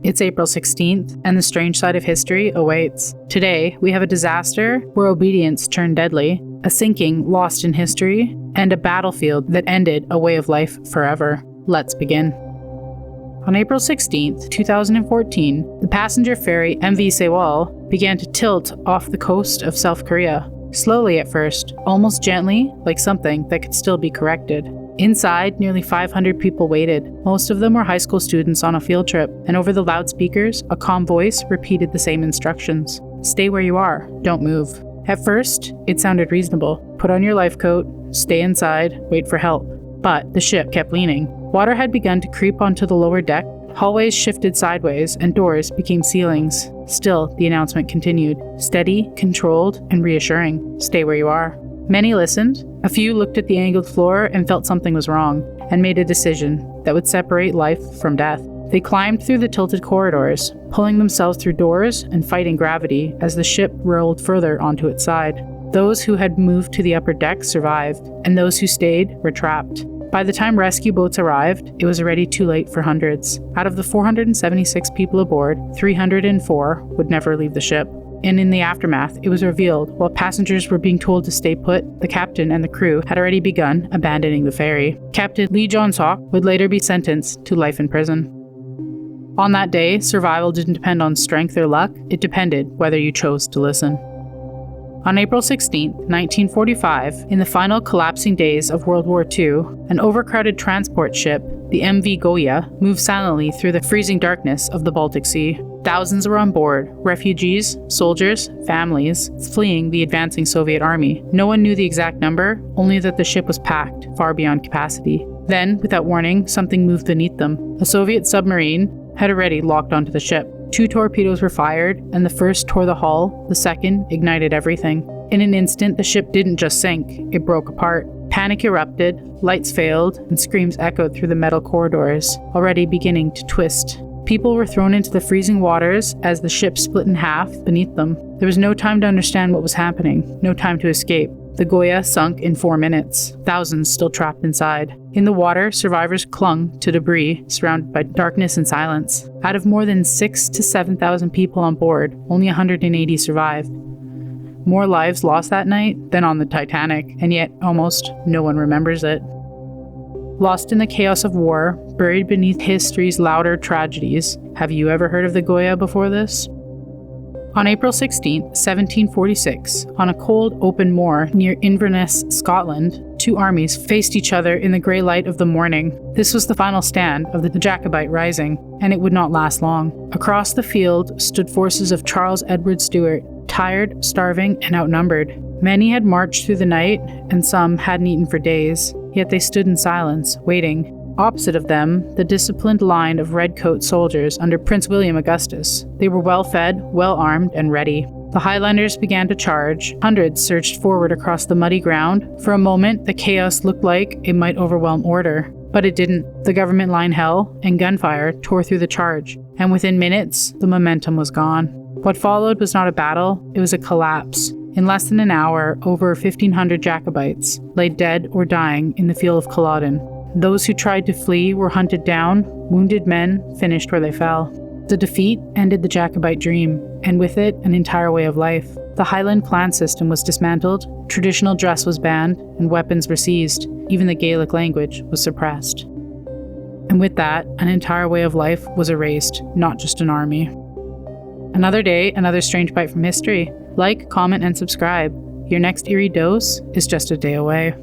It's April 16th, and the strange side of history awaits. Today, we have a disaster where obedience turned deadly, a sinking lost in history, and a battlefield that ended a way of life forever. Let's begin. On April 16th, 2014, the passenger ferry MV Sewol began to tilt off the coast of South Korea. Slowly at first, almost gently, like something that could still be corrected. Inside, nearly 500 people waited. Most of them were high school students on a field trip, and over the loudspeakers, a calm voice repeated the same instructions. Stay where you are, don't move. At first, it sounded reasonable. Put on your life coat, stay inside, wait for help. But the ship kept leaning. Water had begun to creep onto the lower deck, hallways shifted sideways, and doors became ceilings. Still, the announcement continued. Steady, controlled, and reassuring. Stay where you are. Many listened. A few looked at the angled floor and felt something was wrong, and made a decision that would separate life from death. They climbed through the tilted corridors, pulling themselves through doors and fighting gravity as the ship rolled further onto its side. Those who had moved to the upper deck survived, and those who stayed were trapped. By the time rescue boats arrived, it was already too late for hundreds. Out of the 476 people aboard, 304 would never leave the ship. And in the aftermath, it was revealed while passengers were being told to stay put, the captain and the crew had already begun abandoning the ferry. Captain Lee Jong-sok would later be sentenced to life in prison. On that day, survival didn't depend on strength or luck, it depended whether you chose to listen. On April 16, 1945, in the final collapsing days of World War II, an overcrowded transport ship, the MV Goya, moved silently through the freezing darkness of the Baltic Sea. Thousands were on board, refugees, soldiers, families, fleeing the advancing Soviet army. No one knew the exact number, only that the ship was packed, far beyond capacity. Then, without warning, something moved beneath them. A Soviet submarine had already locked onto the ship. 2 torpedoes were fired, and the first tore the hull, the second ignited everything. In an instant, the ship didn't just sink, it broke apart. Panic erupted, lights failed, and screams echoed through the metal corridors, already beginning to twist. People were thrown into the freezing waters as the ship split in half beneath them. There was no time to understand what was happening, no time to escape. The Goya sunk in 4 minutes, thousands still trapped inside. In the water, survivors clung to debris, surrounded by darkness and silence. Out of more than 6,000 to 7,000 people on board, only 180 survived. More lives lost that night than on the Titanic, and yet almost no one remembers it. Lost in the chaos of war, buried beneath history's louder tragedies, have you ever heard of the Goya before this? On April 16, 1746, on a cold, open moor near Inverness, Scotland, 2 armies faced each other in the grey light of the morning. This was the final stand of the Jacobite Rising, and it would not last long. Across the field stood forces of Charles Edward Stuart, tired, starving, and outnumbered. Many had marched through the night, and some hadn't eaten for days, yet they stood in silence, waiting. Opposite of them, the disciplined line of redcoat soldiers under Prince William Augustus. They were well-fed, well-armed, and ready. The Highlanders began to charge. Hundreds surged forward across the muddy ground. For a moment, the chaos looked like it might overwhelm order. But it didn't. The government line held, and gunfire tore through the charge. And within minutes, the momentum was gone. What followed was not a battle, it was a collapse. In less than an hour, over 1,500 Jacobites lay dead or dying in the field of Culloden. Those who tried to flee were hunted down, wounded men finished where they fell. The defeat ended the Jacobite dream, and with it, an entire way of life. The Highland clan system was dismantled, traditional dress was banned, and weapons were seized. Even the Gaelic language was suppressed. And with that, an entire way of life was erased, not just an army. Another day, another strange bite from history. Like, comment, and subscribe. Your next eerie dose is just a day away.